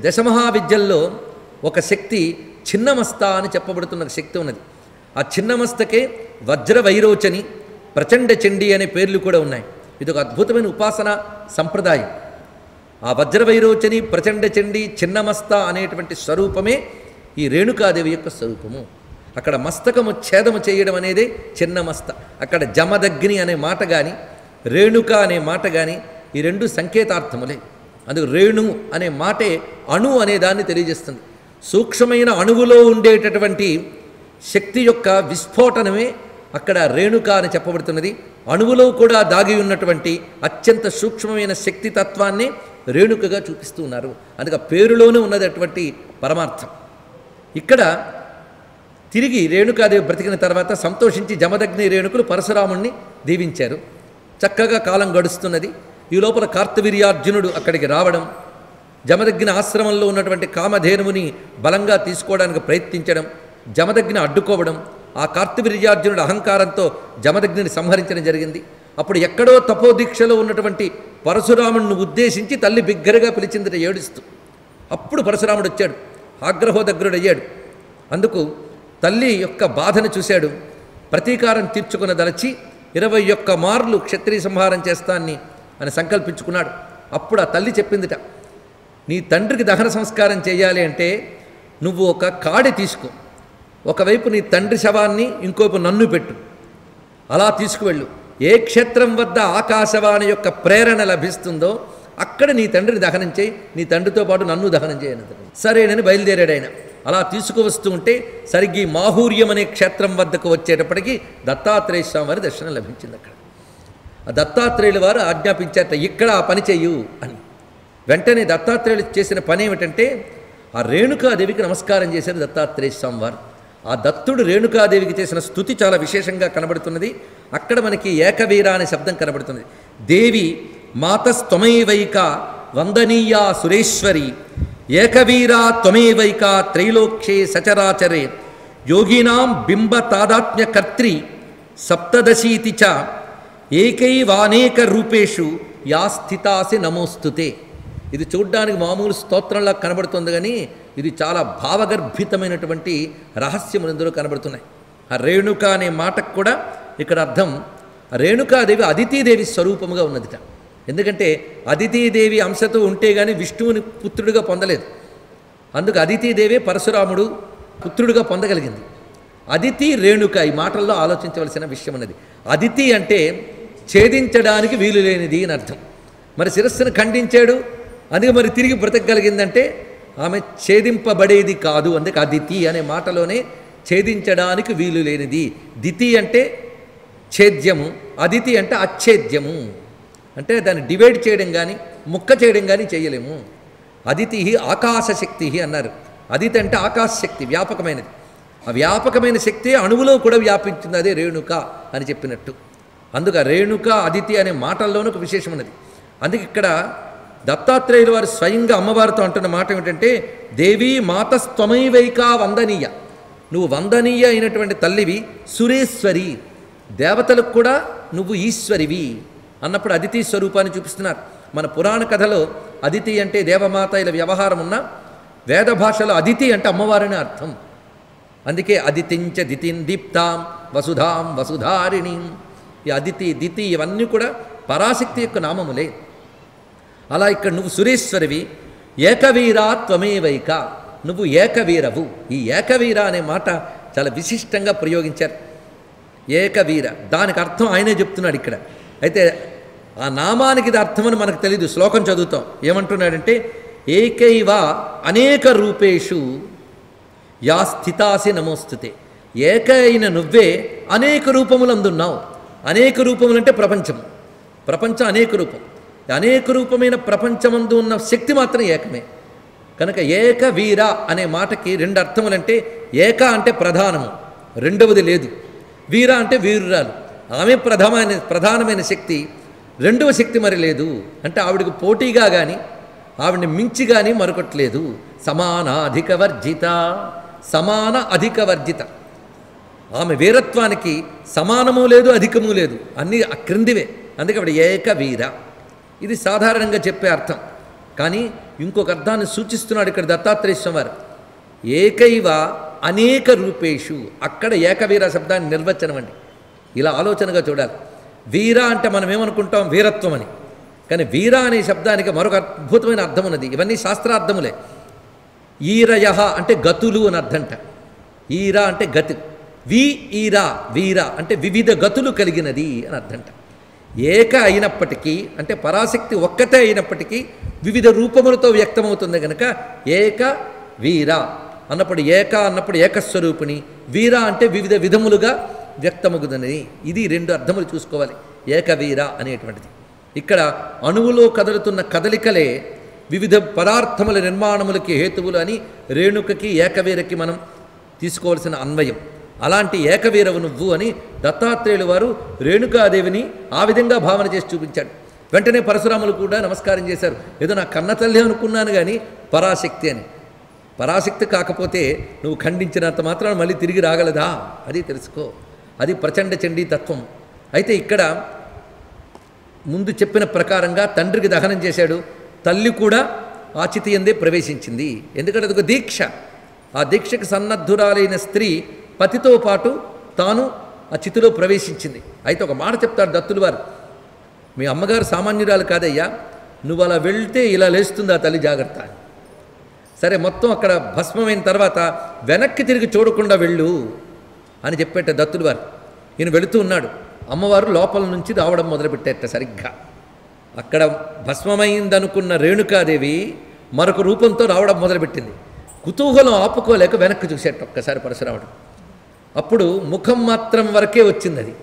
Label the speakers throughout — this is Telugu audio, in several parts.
Speaker 1: దశమహావిద్యల్లో ఒక శక్తి చిన్నమస్త అని చెప్పబడుతున్న శక్తి ఉన్నది. ఆ చిన్నమస్తకే వజ్రవైరోచని, ప్రచండ చండీ అనే పేర్లు కూడా ఉన్నాయి. ఇది ఒక అద్భుతమైన ఉపాసన సంప్రదాయం. ఆ వజ్రవైరోచని, ప్రచండ చండీ, చిన్నమస్త అనేటువంటి స్వరూపమే ఈ రేణుకాదేవి యొక్క స్వరూపము. అక్కడ మస్తకము ఛేదము చేయడం అనేది చిన్నమస్త. అక్కడ జమదగ్ని అనే మాట కానీ, రేణుక అనే మాట కానీ ఈ రెండు సంకేతార్థములే. అందుకు రేణు అనే మాటే అణు అనే దాన్ని తెలియజేస్తుంది. సూక్ష్మమైన అణువులో ఉండేటటువంటి శక్తి యొక్క విస్ఫోటనమే అక్కడ రేణుక అని చెప్పబడుతున్నది. అణువులో కూడా దాగి ఉన్నటువంటి అత్యంత సూక్ష్మమైన శక్తి తత్వాన్ని రేణుకగా చూపిస్తూ ఉన్నారు. అందుకే పేరులోనే ఉన్నది అటువంటి పరమార్థం. ఇక్కడ తిరిగి రేణుకాదేవి బ్రతికిన తర్వాత సంతోషించి జమదగ్ని రేణుకులు పరశురాముణ్ణి దీవించారు. చక్కగా కాలం గడుస్తున్నది. ఈ లోపల కార్తవీర్యార్జునుడు అక్కడికి రావడం, జమదగ్ని ఆశ్రమంలో ఉన్నటువంటి కామధేనువుని బలంగా తీసుకోవడానికి ప్రయత్నించడం, జమదగ్ని అడ్డుకోవడం, ఆ కార్తవీర్యార్జునుడు అహంకారంతో జమదగ్నిని సంహరించడం జరిగింది. అప్పుడు ఎక్కడో తపోదీక్షలో ఉన్నటువంటి పరశురాముడిని ఉద్దేశించి తల్లి బిగ్గరగా పిలిచిందిట ఏడుస్తూ. అప్పుడు పరశురాముడు వచ్చాడు, ఆగ్రహోదగ్రుడయ్యాడు. అందుకు తల్లి యొక్క బాధను చూశాడు. ప్రతీకారం తీర్చుకున్న దలచి 21 మార్లు క్షత్రియ సంహారం చేస్తాన్ని అని సంకల్పించుకున్నాడు. అప్పుడు ఆ తల్లి చెప్పిందిట, నీ తండ్రికి దహన సంస్కారం చేయాలి అంటే నువ్వు ఒక కాడి తీసుకో, ఒకవైపు నీ తండ్రి శవాన్ని, ఇంకోవైపు నన్ను పెట్టు, అలా తీసుకువెళ్ళు. ఏ క్షేత్రం వద్ద ఆకాశవాణి యొక్క ప్రేరణ లభిస్తుందో అక్కడ నీ తండ్రిని దహనం చేయి, నీ తండ్రితో పాటు నన్ను దహనం చేయను. సరేనని బయలుదేరాడు ఆయన. అలా తీసుకువస్తూ ఉంటే సరిగ్గా మాహూర్యం అనే క్షేత్రం వద్దకు వచ్చేటప్పటికి దత్తాత్రేయ స్వామి వారి దర్శనం లభించింది. అక్కడ ఆ దత్తాత్రేయుల వారు ఆజ్ఞాపించారట, ఇక్కడ ఆ పని చెయ్యు అని. వెంటనే దత్తాత్రేయులు చేసిన పని ఏమిటంటే ఆ రేణుకాదేవికి నమస్కారం చేశారు దత్తాత్రేయ స్వామి వారు. ఆ దత్తుడు రేణుకాదేవికి చేసిన స్తుతి చాలా విశేషంగా కనబడుతున్నది. అక్కడ మనకి ఏకవీర అనే శబ్దం కనబడుతున్నది. దేవి మాతస్త్వమైవైక వందనీయా సురేశ్వరి, ఏకవీరా త్వమేవైక త్రైలోక్యే సచరాచరే, యోగినాం బింబ తాదాత్మ్య కర్త్రి సప్తదశీతి చ ఏకైవానేక రూపేషు యా స్థితాసి నమోస్తుతే. ఇది చూడ్డానికి మామూలు స్తోత్రంలా కనబడుతుంది, కానీ ఇది చాలా భావగర్భితమైనటువంటి రహస్యములు ఇందులో కనబడుతున్నాయి. ఆ రేణుక అనే మాటకు కూడా ఇక్కడ అర్థం, రేణుకాదేవి అదితీదేవి స్వరూపముగా ఉన్నదిట. ఎందుకంటే అదితీదేవి అంశతో ఉంటే కానీ విష్ణువుని పుత్రుడిగా పొందలేదు. అందుకు అదితీదేవి పరశురాముడు పుత్రుడిగా పొందగలిగింది. అదితి రేణుక ఈ మాటల్లో ఆలోచించవలసిన విషయం ఉన్నది. అదితి అంటే ఛేదించడానికి వీలు లేనిది అని అర్థం. మరి శిరస్సును ఖండించాడు, అందుకే మరి తిరిగి బ్రతకగలిగిందంటే ఆమె ఛేదింపబడేది కాదు. అందుకే అదితి అనే మాటలోనే ఛేదించడానికి వీలు లేనిది. దితి అంటే ఛేద్యము, అదితి అంటే అచ్ఛేద్యము. అంటే దాన్ని డివైడ్ చేయడం కానీ ముక్క చేయడం కానీ చేయలేము. అదితి ఆకాశశక్తి అన్నారు. అదితి అంటే ఆకాశశక్తి, వ్యాపకమైనది. ఆ వ్యాపకమైన శక్తి అణువులో కూడా వ్యాపించింది, అదే రేణుక అని చెప్పినట్టు. అందుకు రేణుక అదితి అనే మాటల్లోనూ ఒక విశేషం ఉన్నది. అందుకే ఇక్కడ దత్తాత్రేయుల వారు స్వయంగా అమ్మవారితో అంటున్న మాట ఏమిటంటే, దేవీ మాతస్త్వమైవైక వందనీయ, నువ్వు వందనీయ అయినటువంటి తల్లివి, సురేశ్వరి, దేవతలకు కూడా నువ్వు ఈశ్వరివి అన్నప్పుడు అదితి స్వరూపాన్ని చూపిస్తున్నారు. మన పురాణ కథలో అదితి అంటే దేవమాత ఇలా వ్యవహారం ఉన్న, వేద భాషలో అదితి అంటే అమ్మవారని అర్థం. అందుకే అదితించ దితిన్ దీప్తాం వసుధాం వసుధారిణీం. ఈ అదితి దితి ఇవన్నీ కూడా పరాశక్తి యొక్క నామములే. అలా ఇక్కడ నువ్వు సురేశ్వరివి, ఏకవీరా త్వమేవైక, నువ్వు ఏకవీరవు. ఈ ఏకవీర అనే మాట చాలా విశిష్టంగా ప్రయోగించారు. ఏకవీర, దానికి అర్థం ఆయనే చెప్తున్నాడు ఇక్కడ. అయితే ఆ నామానికి ఇది అర్థమని మనకు తెలీదు. శ్లోకం చదువుతాం, ఏమంటున్నాడంటే, ఏకైవ అనేక రూపేషు యా స్థితాసి నమోస్తుతే. ఏక అయిన నువ్వే అనేక రూపములందున్నావు. అనేక రూపములంటే ప్రపంచం, ప్రపంచం అనేక రూపం. అనేక రూపమైన ప్రపంచమందు ఉన్న శక్తి మాత్రం ఏకమే. కనుక ఏక వీర అనే మాటకి రెండు అర్థములంటే, ఏక అంటే ప్రధానము, రెండవది లేదు. వీర అంటే వీరురాలు, ఆమె ప్రధానమైన శక్తి, రెండవ శక్తి మరి లేదు. అంటే ఆవిడకు పోటీగా కానీ ఆవిడని మించి కానీ మరొకట్లేదు. సమానాధిక వర్జిత, సమాన అధిక వర్జిత. ఆమె వీరత్వానికి సమానము లేదు, అధికము లేదు, అన్నీ క్రిందివే. అందుకే ఆవిడ ఏక వీర. ఇది సాధారణంగా చెప్పే అర్థం. కానీ ఇంకొక అర్థాన్ని సూచిస్తున్నాడు ఇక్కడ దత్తాత్రేయ స్వామి వారు. ఏకైవ అనేక రూపేషు, అక్కడ ఏకవీర శబ్దాన్ని నిర్వచనం అండి. ఇలా ఆలోచనగా చూడాలి. వీర అంటే మనం ఏమనుకుంటాం వీరత్వం అని, కానీ వీర అనే శబ్దానికి మరొక అద్భుతమైన అర్థం ఉన్నది. ఇవన్నీ శాస్త్రార్థములే. ఈరయ అంటే గతులు అని అర్థంట. ఈర అంటే గతి. ఈరా వీర అంటే వివిధ గతులు కలిగినది అని అర్థంట. ఏక అయినప్పటికీ అంటే పరాశక్తి ఒక్కతే అయినప్పటికీ వివిధ రూపములతో వ్యక్తమవుతుంది కనుక ఏక వీర అన్నప్పుడు, ఏక అన్నప్పుడు ఏకస్వరూపిణి, వీర అంటే వివిధ విధములుగా వ్యక్తమగుతున్నది. ఇది రెండు అర్థములు చూసుకోవాలి ఏకవీర అనేటువంటిది. ఇక్కడ అణువులో కదులుతున్న కదలికలే వివిధ పదార్థముల నిర్మాణములకి హేతువులు అని రేణుకకి ఏకవీరకి మనం తీసుకోవాల్సిన అన్వయం. అలాంటి ఏకవీరవు నువ్వు అని దత్తాత్రేయులు వారు రేణుకాదేవిని ఆ విధంగా భావన చేసి చూపించాడు. వెంటనే పరశురాములు కూడా నమస్కారం చేశారు. ఏదో నా కన్న తల్లి అనుకున్నాను కానీ పరాశక్తి అని. పరాశక్తి కాకపోతే నువ్వు ఖండించినంత మాత్రాన మళ్ళీ తిరిగి రాగలదా, అది తెలుసుకో. అది ప్రచండ చండీ తత్వం. అయితే ఇక్కడ ముందు చెప్పిన ప్రకారంగా తండ్రికి దహనం చేశాడు, తల్లి కూడా ఆచితి ఎందే ప్రవేశించింది. ఎందుకంటే అదొక దీక్ష. ఆ దీక్షకు సన్నద్ధురాలైన స్త్రీ పతితో పాటు తాను ఆ చితిలో ప్రవేశించింది. అయితే ఒక మాట చెప్తాడు దత్తులు వారు, మీ అమ్మగారు సామాన్యురాలు కాదయ్యా, నువ్వు అలా వెళ్తే ఇలా లేస్తుంది ఆ తల్లి, జాగ్రత్త. సరే, మొత్తం అక్కడ భస్మమైన తర్వాత వెనక్కి తిరిగి చూడకుండా వెళ్ళు అని చెప్పేట దత్తులు వారు. ఈయన వెళుతూ ఉన్నాడు, అమ్మవారు లోపల నుంచి రావడం మొదలుపెట్టేట. సరిగ్గా అక్కడ భస్మమైందనుకున్న రేణుకాదేవి మరొక రూపంతో రావడం మొదలుపెట్టింది. కుతూహలం ఆపుకోలేక వెనక్కి చూసేట ఒక్కసారి పరశురాముడు. అప్పుడు ముఖం మాత్రం వరకే వచ్చింది. అది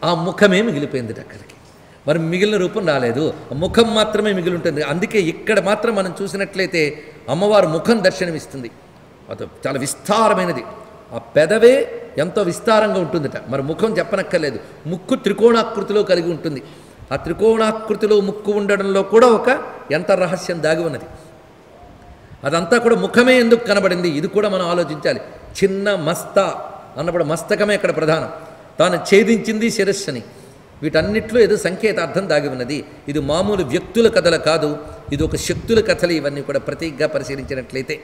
Speaker 1: ఆ ముఖమే మిగిలిపోయింది అక్కడికి. మరి మిగిలిన రూపం రాలేదు, ముఖం మాత్రమే మిగిలి ఉంటుంది. అందుకే ఇక్కడ మాత్రం మనం చూసినట్లయితే అమ్మవారు ముఖం దర్శనమిస్తుంది. అది చాలా విస్తారమైనది. ఆ పెదవే ఎంతో విస్తారంగా ఉంటుందట. మరి ముఖం చెప్పనక్కర్లేదు. ముక్కు త్రికోణాకృతిలో కలిగి ఉంటుంది. ఆ త్రికోణాకృతిలో ముక్కు ఉండడంలో కూడా ఒక ఎంత రహస్యం దాగి ఉన్నది. అదంతా కూడా ముఖమే ఎందుకు కనబడింది, ఇది కూడా మనం ఆలోచించాలి. చిన్న మస్త అన్నప్పుడు మస్తకమే ఇక్కడ ప్రధానం. తాను ఛేదించింది శిరస్సుని. వీటన్నిట్లో ఏదో సంకేతార్థం దాగి ఉన్నది. ఇది మామూలు వ్యక్తుల కథల కాదు, ఇది ఒక శక్తుల కథలు. ఇవన్నీ కూడా ప్రతీకగా పరిశీలించినట్లయితే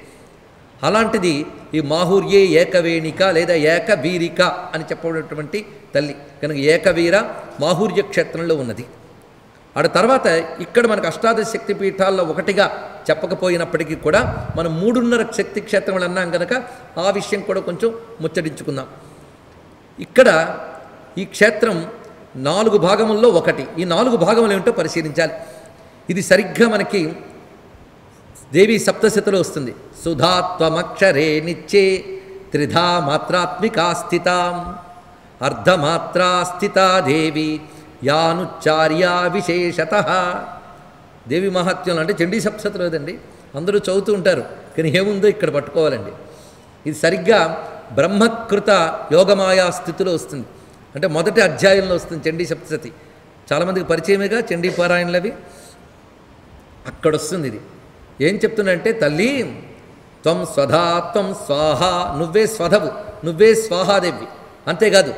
Speaker 1: అలాంటిది ఈ మాహూర్యే ఏకవేణిక లేదా ఏకవీరిక అని చెప్పబడినటువంటి తల్లి కనుక ఏకవీర మాహూర్య క్షేత్రంలో ఉన్నది. ఆడ తర్వాత ఇక్కడ మనకు అష్టాదశ శక్తి పీఠాల్లో ఒకటిగా చెప్పకపోయినప్పటికీ కూడా మనం 3.5 శక్తి క్షేత్రములు అన్నాం కనుక ఆ విషయం కూడా కొంచెం ముచ్చటించుకుందాం. ఇక్కడ ఈ క్షేత్రం 4 భాగముల్లో ఒకటి. ఈ 4 భాగములు ఏమిటో పరిశీలించాలి. ఇది సరిగ్గా మనకి దేవి సప్తశతిలో వస్తుంది. సుధాత్వమక్షరే నిత్యే త్రిధా మాత్రాత్మికా స్థితాం అర్ధమాత్రా స్థితా దేవి యానుచ్చార్యా విశేషతః. దేవి మహాత్మ్యం అంటే చండీ సప్తశతిలో లేదండి, అందరూ చదువుతూ ఉంటారు, కానీ ఏముందో ఇక్కడ పట్టుకోవాలండి. ఇది సరిగ్గా బ్రహ్మకృత యోగమాయా స్థితిలో వస్తుంది. అంటే మొదటి అధ్యాయంలో వస్తుంది చండీ సప్తశతి. చాలామందికి పరిచయమేగా చండీ పారాయణలవి. అక్కడ వస్తుంది ఇది. ఏం చెప్తుందంటే, తల్లి త్వం స్వధా త్వం స్వాహ, నువ్వే స్వధవు, నువ్వే స్వాహాదేవి. అంతేకాదు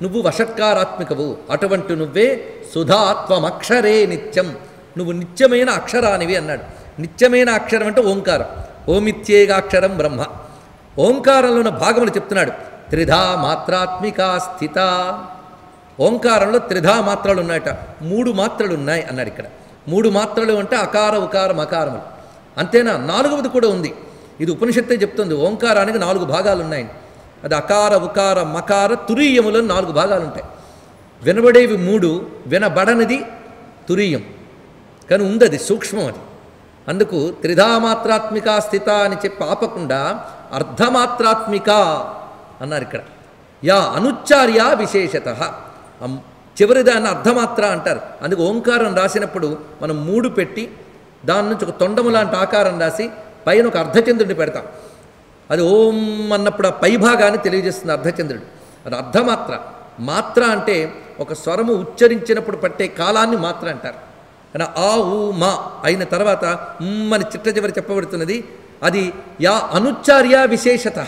Speaker 1: నువ్వు వషట్కారాత్మికవు. అటువంటి నువ్వే సుధాత్వమక్షరే నిత్యం, నువ్వు నిత్యమైన అక్షరానివి అన్నాడు. నిత్యమైన అక్షరం అంటే ఓంకారం. ఓమిత్యేగాక్షరం బ్రహ్మ. ఓంకారంలో ఉన్న భాగములు చెప్తున్నాడు. త్రిధా మాత్రాత్మికా స్థిత. ఓంకారంలో త్రిధా మాత్రలు ఉన్నాయట, 3 మాత్రలు ఉన్నాయి అన్నాడు. ఇక్కడ 3 మాత్రలు అంటే అకార ఉకార మకారములు. అంతేనా, 4వది కూడా ఉంది. ఇది ఉపనిషత్తే చెప్తుంది. ఓంకారానికి 4 భాగాలు ఉన్నాయి. అది అకార ఉకార మకార తురీయములో 4 భాగాలు ఉంటాయి. వినబడేవి 3, వినబడనిది తురీయం. కానీ ఉంది, అది సూక్ష్మం. అది అందుకు త్రిధామాత్రాత్మిక స్థిత అని చెప్పి ఆపకుండా అర్ధమాత్రాత్మిక అన్నారు ఇక్కడ. యా అనుచ్చార్య విశేషత, చివరిదాన్ని అర్ధమాత్ర అంటారు. అందుకు ఓంకారం రాసినప్పుడు మనం 3 పెట్టి దాని నుంచి ఒక తొండము లాంటి ఆకారం రాసి పైన ఒక అర్ధచంద్రుడిని పెడతాం. అది ఓం అన్నప్పుడు ఆ పైభాగాన్ని తెలియజేస్తుంది అర్ధచంద్రుడు. అది అర్ధమాత్ర. మాత్ర అంటే ఒక స్వరము ఉచ్చరించినప్పుడు పట్టే కాలాన్ని మాత్ర అంటారు. కానీ ఆ ఊ మా అయిన తర్వాత అని చిట్ట చివరి చెప్పబడుతున్నది. అది యా అనుచ్చార్య విశేషత,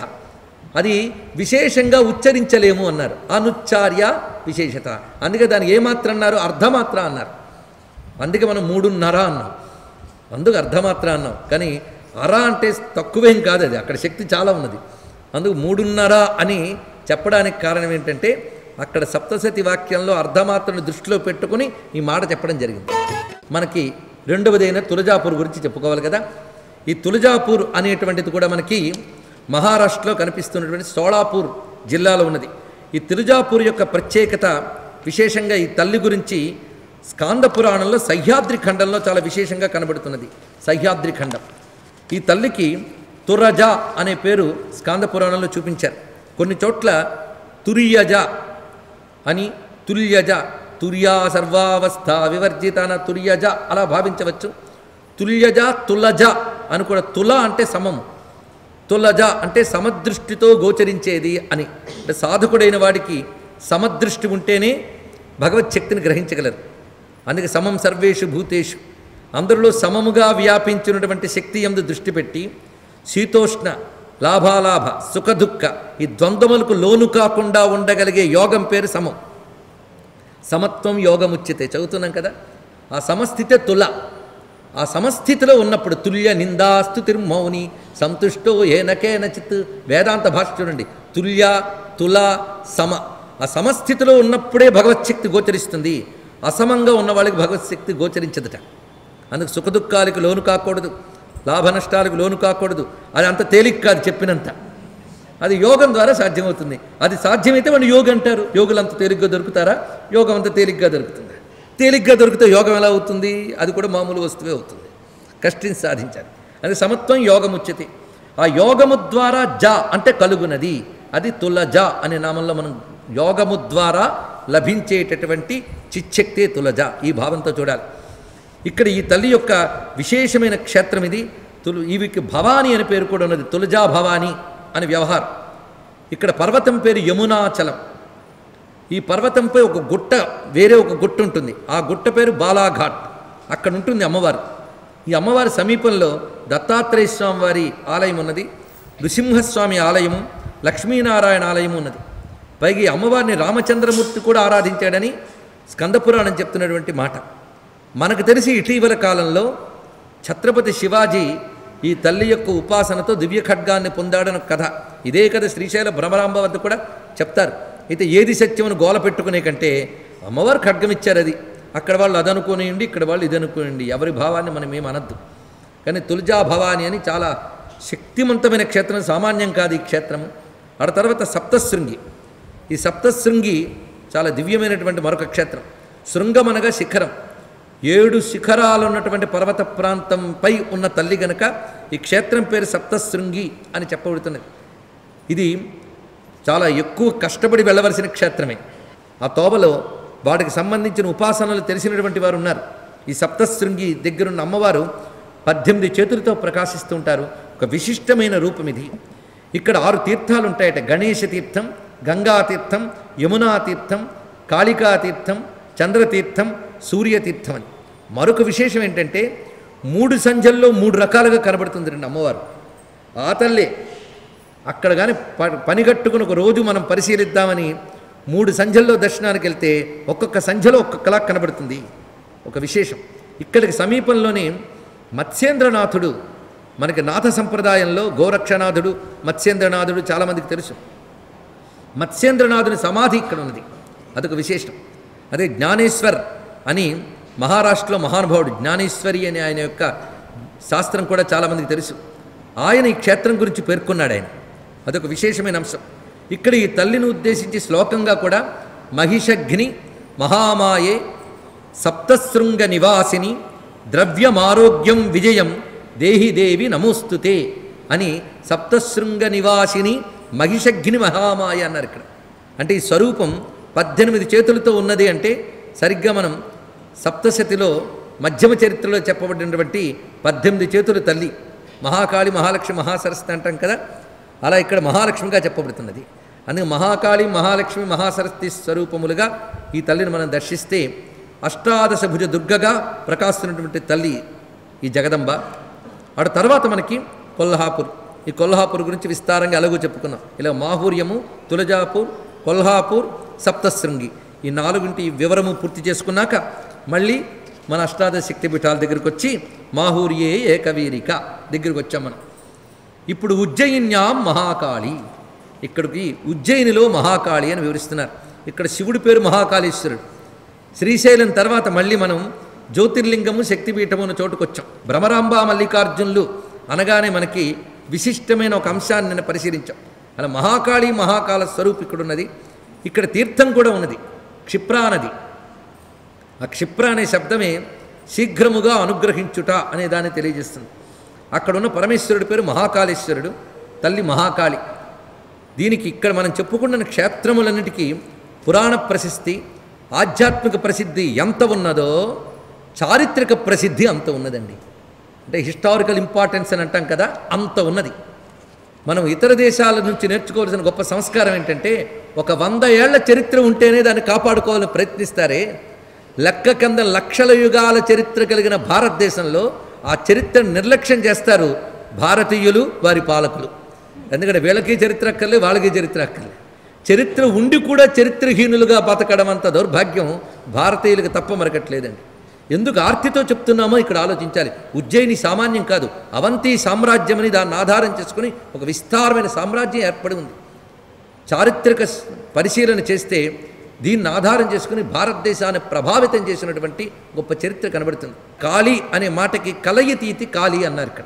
Speaker 1: అది విశేషంగా ఉచ్చరించలేము అన్నారు. అనుచ్చార్య విశేషత. అందుకే దానికి ఏమాత్ర అన్నారు, అర్ధమాత్ర అన్నారు. అందుకే మనం 3.5 అన్నాం. అందుకు అర్ధమాత్ర అన్నాం. కానీ అర అంటే తక్కువేం కాదు, అది అక్కడ శక్తి చాలా ఉన్నది. అందుకు 3.5 అని చెప్పడానికి కారణం ఏంటంటే అక్కడ సప్తశతి వాక్యంలో అర్ధమాత్రను దృష్టిలో పెట్టుకుని ఈ మాట చెప్పడం జరిగింది. మనకి రెండవదైన తులజాపూర్ గురించి చెప్పుకోవాలి కదా. ఈ తులజాపూర్ అనేటువంటిది కూడా మనకి మహారాష్ట్రలో కనిపిస్తున్నటువంటి సోలాపూర్ జిల్లాలో ఉన్నది. ఈ తులజాపూర్ యొక్క ప్రత్యేకత విశేషంగా ఈ తల్లి గురించి స్కాంద పురాణంలో సహ్యాద్రి ఖండంలో చాలా విశేషంగా కనబడుతున్నది. సహ్యాద్రి ఖండం ఈ తల్లికి తురజ అనే పేరు స్కాంద పురాణంలో చూపించారు. కొన్ని చోట్ల తుర్యజ అని, తుల్యజ, తుర్యా సర్వావస్థ వివర్జిత తుర్యజ అలా భావించవచ్చు. తుల్యజ, తులజ అని కూడా. తుల అంటే సమము, తులజ అంటే సమదృష్టితో గోచరించేది అని. అంటే సాధకుడైన వాడికి సమదృష్టి ఉంటేనే భగవత్ శక్తిని గ్రహించగలరు. అందుకే సమం సర్వేషు భూతేషు, అందరిలో సమముగా వ్యాపించినటువంటి శక్తి యందు దృష్టి పెట్టి శీతోష్ణ లాభాలాభ సుఖదుఃఖ ఈ ద్వంద్వములకు లోను కాకుండా ఉండగలిగే యోగం పేరు సమం. సమత్వం యోగముచ్యతే చదువుతున్నాం కదా. ఆ సమస్థితే తుల. ఆ సమస్థితిలో ఉన్నప్పుడు తుల్య నిందాస్తుతిర్మౌని సంతుష్టో ఏనకేనచిత్ వేదాంత భాష చూడండి. తుల్య, తుల, సమ. ఆ సమస్థితిలో ఉన్నప్పుడే భగవత్శక్తి గోచరిస్తుంది. అసమంగా ఉన్న వాళ్ళకి భగవత్శక్తి గోచరించదట. అందుకు సుఖదుఖాలకు లోను కాకూడదు, లాభ నష్టాలకు లోను కాకూడదు. అది అంత తేలిక కాదు చెప్పినంత. అది యోగం ద్వారా సాధ్యమవుతుంది. అది సాధ్యమైతే వాళ్ళు యోగి అంటారు. యోగులు అంత తేలిగ్గా దొరుకుతారా? యోగం అంత తేలిగ్గా దొరుకుతుందా? తేలిగ్గా దొరికితే యోగం ఎలా అవుతుంది? అది కూడా మామూలు వస్తువే అవుతుంది. కష్టించి సాధించాలి. అది సమత్వం యోగముచ్యతే. ఆ యోగము ద్వారా జ అంటే కలుగునది. అది తులజ అనే నామంలో మనం యోగము ద్వారా లభించేటటువంటి చిచ్చక్తే తులజ ఈ భావంతో చూడాలి. ఇక్కడ ఈ తల్లి యొక్క విశేషమైన క్షేత్రం ఇది. ఈవికి భవాని అనే పేరు కూడా ఉన్నది. తులజా భవాని అని వ్యవహారం. ఇక్కడ పర్వతం పేరు యమునాచలం. ఈ పర్వతంపై ఒక గుట్ట, వేరే ఒక గుట్ట ఉంటుంది. ఆ గుట్ట పేరు బాలాఘాట్. అక్కడ ఉంటుంది అమ్మవారు. ఈ అమ్మవారి సమీపంలో దత్తాత్రేయ స్వామి వారి ఆలయం ఉన్నది, నృసింహస్వామి ఆలయము, లక్ష్మీనారాయణ ఆలయము ఉన్నది. పైగా ఈ అమ్మవారిని రామచంద్రమూర్తి కూడా ఆరాధించాడని స్కందపురాణం చెప్తున్నటువంటి మాట. మనకు తెలిసి ఇటీవల కాలంలో ఛత్రపతి శివాజీ ఈ తల్లి యొక్క ఉపాసనతో దివ్య ఖడ్గాన్ని పొందాడని కథ. ఇదే కథ శ్రీశైల భ్రమరాంబ వద్ద కూడా చెప్తారు. అయితే ఏది సత్యమని గోల పెట్టుకునే కంటే అమ్మవారు ఖడ్గం ఇచ్చారు. అది అక్కడ వాళ్ళు అదనుకోనియండి, ఇక్కడ వాళ్ళు ఇది అనుకోనియండి. ఎవరి భావాన్ని మనం ఏం అనద్దు. కానీ తులజా భవాని అని చాలా శక్తివంతమైన క్షేత్రం, సామాన్యం కాదు ఈ క్షేత్రము. ఆ తర్వాత సప్తశృంగి. ఈ సప్తశృంగి చాలా దివ్యమైనటువంటి మరొక క్షేత్రం. శృంగం అనగా శిఖరం. 7 శిఖరాలు ఉన్నటువంటి పర్వత ప్రాంతంపై ఉన్న తల్లి గనక ఈ క్షేత్రం పేరు సప్తశృంగి అని చెప్పబడుతున్నది. ఇది చాలా ఎక్కువ కష్టపడి వెళ్ళవలసిన క్షేత్రమే. ఆ తోవలో వాటికి సంబంధించిన ఉపాసనలు తెలిసినటువంటి వారు ఉన్నారు. ఈ సప్తశృంగి దగ్గరున్న అమ్మవారు 18 చేతులతో ప్రకాశిస్తూ ఉంటారు. ఒక విశిష్టమైన రూపం ఇది. ఇక్కడ 6 తీర్థాలు ఉంటాయట. గణేశ తీర్థం, గంగా తీర్థం, యమునా తీర్థం, కాళికా తీర్థం, చంద్రతీర్థం, సూర్యతీర్థం అని. మరొక విశేషం ఏంటంటే 3 సంధ్యల్లో 3 రకాలుగా కనబడుతుంది రండి అమ్మవారు. ఆ తల్లే అక్కడ కానీ పనిగట్టుకుని ఒక రోజు మనం పరిశీలిద్దామని 3 సంధ్యల్లో దర్శనానికి వెళ్తే ఒక్కొక్క సంధ్యలో ఒక్కొక్కలా కనబడుతుంది. ఒక విశేషం. ఇక్కడికి సమీపంలోనే మత్స్యేంద్రనాథుడు, మనకి నాథ సంప్రదాయంలో గోరక్షనాథుడు, మత్స్యేంద్రనాథుడు చాలామందికి తెలుసు. మత్స్యేంద్రనాథుని సమాధి ఇక్కడ ఉన్నది. అదొక విశేషం. అదే జ్ఞానేశ్వర్ అని మహారాష్ట్రలో మహానుభావుడు జ్ఞానేశ్వరి అని ఆయన యొక్క శాస్త్రం కూడా చాలామందికి తెలుసు. ఆయన ఈ క్షేత్రం గురించి పేర్కొన్నాడు ఆయన. అదొక విశేషమైన అంశం. ఇక్కడ ఈ తల్లిని ఉద్దేశించి శ్లోకంగా కూడా మహిషగ్ని మహామాయే సప్తశృంగ నివాసిని ద్రవ్యమారోగ్యం విజయం దేహి దేవి నమోస్తుతే అని సప్తశృంగ నివాసిని మహిషగ్ని మహామాయ అన్నారు ఇక్కడ. అంటే ఈ స్వరూపం 18 చేతులతో ఉన్నది అంటే సరిగ్గా మనం సప్తశతిలో మధ్యమ చరిత్రలో చెప్పబడినటువంటి 18 చేతుల తల్లి మహాకాళి, మహాలక్ష్మి, మహాసరస్వతి అంటాం కదా. అలా ఇక్కడ మహాలక్ష్మిగా చెప్పబడుతున్నది. అందుకే మహాకాళి, మహాలక్ష్మి, మహాసరస్వతి స్వరూపములుగా ఈ తల్లిని మనం దర్శిస్తే అష్టాదశ భుజ దుర్గగా ప్రకాశిస్తున్నటువంటి తల్లి ఈ జగదంబ. ఆ తర్వాత మనకి కొల్హాపూర్. ఈ కొల్హాపూర్ గురించి విస్తారంగా ఎలాగో చెప్పుకున్నాం. ఇలా మాహూర్యము, తులజాపూర్, కొల్హాపూర్, సప్తశృంగి ఈ 4 వివరము పూర్తి చేసుకున్నాక మళ్ళీ మన అష్టాదశ శక్తిపీఠాల దగ్గరికి వచ్చి మాహూర్యే ఏకవీరిక దగ్గరికి వచ్చాం మనం. ఇప్పుడు ఉజ్జయిన్యాం మహాకాళి, ఇక్కడికి ఉజ్జయినిలో మహాకాళి అని వివరిస్తున్నారు. ఇక్కడ శివుడి పేరు మహాకాళేశ్వరుడు. శ్రీశైలం తర్వాత మళ్ళీ మనం జ్యోతిర్లింగము శక్తిపీఠము ఉన్న చోటుకు వచ్చాం. భ్రమరాంబ మల్లికార్జునులు అనగానే మనకి విశిష్టమైన ఒక అంశాన్ని నేను పరిశీలించాం. అలా మహాకాళి మహాకాల స్వరూపు ఇక్కడ ఉన్నది. ఇక్కడ తీర్థం కూడా ఉన్నది, క్షిప్రా నది. ఆ క్షిప్ర అనే శబ్దమే శీఘ్రముగా అనుగ్రహించుట అనే దాన్ని తెలియజేస్తుంది. అక్కడున్న పరమేశ్వరుడి పేరు మహాకాళేశ్వరుడు, తల్లి మహాకాళి. దీనికి ఇక్కడ మనం చెప్పుకుంటున్న క్షేత్రములన్నిటికీ పురాణ ప్రసిద్ధి, ఆధ్యాత్మిక ప్రసిద్ధి ఎంత ఉన్నదో చారిత్రక ప్రసిద్ధి అంత ఉన్నదండి. అంటే హిస్టారికల్ ఇంపార్టెన్స్ అని అంటాం కదా, అంత ఉన్నది. మనం ఇతర దేశాల నుంచి నేర్చుకోవాల్సిన గొప్ప సంస్కారం ఏంటంటే, ఒక 100 ఏళ్ల చరిత్ర ఉంటేనే దాన్ని కాపాడుకోవాలని ప్రయత్నిస్తారే, లెక్క కింద లక్షల యుగాల చరిత్ర కలిగిన భారతదేశంలో ఆ చరిత్రను నిర్లక్ష్యం చేస్తారు భారతీయులు, వారి పాలకులు. ఎందుకంటే వీళ్ళకి చరిత్ర అక్కర్లే, వాళ్ళకి చరిత్ర అక్కర్లే. చరిత్ర ఉండి కూడా చరిత్రహీనులుగా బతకడం అంత దౌర్భాగ్యం భారతీయులకు తప్ప మరకట్లేదండి. ఎందుకు ఆర్తితో చెప్తున్నామో ఇక్కడ ఆలోచించాలి. ఉజ్జయిని సామాన్యం కాదు, అవంతి సామ్రాజ్యమని దాన్ని ఆధారం చేసుకుని ఒక విస్తారమైన సామ్రాజ్యం ఏర్పడి ఉంది. చారిత్రక పరిశీలన చేస్తే దీన్ని ఆధారం చేసుకుని భారతదేశాన్ని ప్రభావితం చేసినటువంటి గొప్ప చరిత్ర కనబడుతుంది. కాళీ అనే మాటకి కలయతీతి కాళీ అన్నారు. ఇక్కడ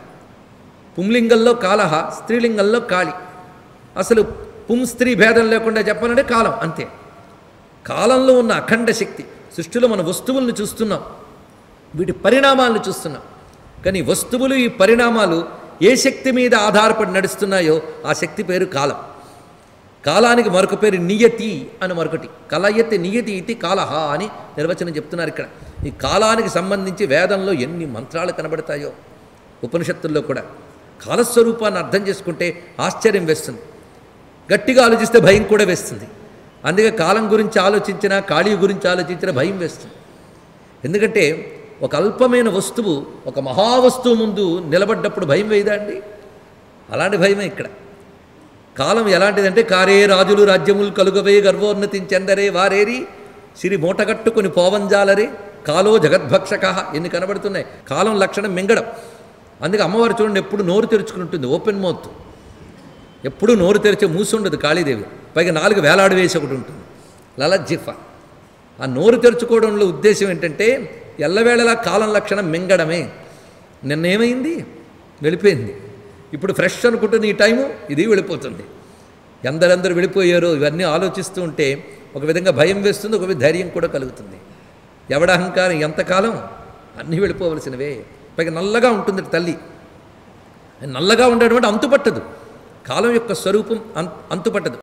Speaker 1: పుంలింగంలో కాలహ, స్త్రీలింగంలో కాళి. అసలు పుంస్త్రీ భేదం లేకుండా చెప్పాలంటే కాలం అంతే. కాలంలో ఉన్న అఖండ శక్తి. సృష్టిలో మన వస్తువులను చూస్తున్నాం, వీటి పరిణామాలను చూస్తున్నాం. కానీ వస్తువులు, ఈ పరిణామాలు ఏ శక్తి మీద ఆధారపడి నడుస్తున్నాయో ఆ శక్తి పేరు కాలం. కాలానికి మరొక పేరు నియతి అని మరొకటి. కలయతి నియతి ఇది కాలహ అని నిర్వచనం చెప్తున్నారు ఇక్కడ. ఈ కాలానికి సంబంధించి వేదంలో ఎన్ని మంత్రాలు కనబడతాయో, ఉపనిషత్తుల్లో కూడా. కాలస్వరూపాన్ని అర్థం చేసుకుంటే ఆశ్చర్యం వేస్తుంది, గట్టిగా ఆలోచిస్తే భయం కూడా వేస్తుంది. అందుకే కాలం గురించి ఆలోచించినా, కాళీ గురించి ఆలోచించినా భయం వేస్తుంది. ఎందుకంటే ఒక అల్పమైన వస్తువు ఒక మహావస్తువు ముందు నిలబడ్డప్పుడు భయం వేయదా అండి? అలాంటి భయమే ఇక్కడ. కాలం ఎలాంటిదంటే, కారే రాజులు రాజ్యములు కలుగవే గర్వోన్నతించెందరే వారేరి సిరి మూటగట్టుకుని పోవంజాలరే కాలో జగద్భక్షక. ఎన్ని కనబడుతున్నాయి. కాలం లక్షణం మింగడం. అందుకే అమ్మవారు చూడండి ఎప్పుడు నోరు తెరుచుకుని ఉంటుంది, ఓపెన్ మౌత్. ఎప్పుడూ నోరు తెరిచే మూసి ఉండదు కాళీదేవి. పైగా 4 వేలాడు వేసి ఒకటి ఉంటుంది, లలజ్జిఫ. ఆ నోరు తెరుచుకోవడంలో ఉద్దేశం ఏంటంటే ఎల్లవేళలా కాలం లక్షణం మింగడమే. నిన్నేమైంది, వెళ్ళిపోయింది. ఇప్పుడు ఫ్రెష్ అనుకుంటుంది ఈ టైము, ఇది వెళ్ళిపోతుంది. ఎందరందరూ వెళ్ళిపోయారో ఇవన్నీ ఆలోచిస్తూ ఉంటే ఒక విధంగా భయం వేస్తుంది, ఒక విధంగా ధైర్యం కూడా కలుగుతుంది. ఎవడ అహంకారం ఎంతకాలం, అన్నీ వెళ్ళిపోవలసినవే. పైగా నల్లగా ఉంటుంది తల్లి. నల్లగా ఉండడం అంటే అంతుపట్టదు. కాలం యొక్క స్వరూపం అంతుపట్టదు.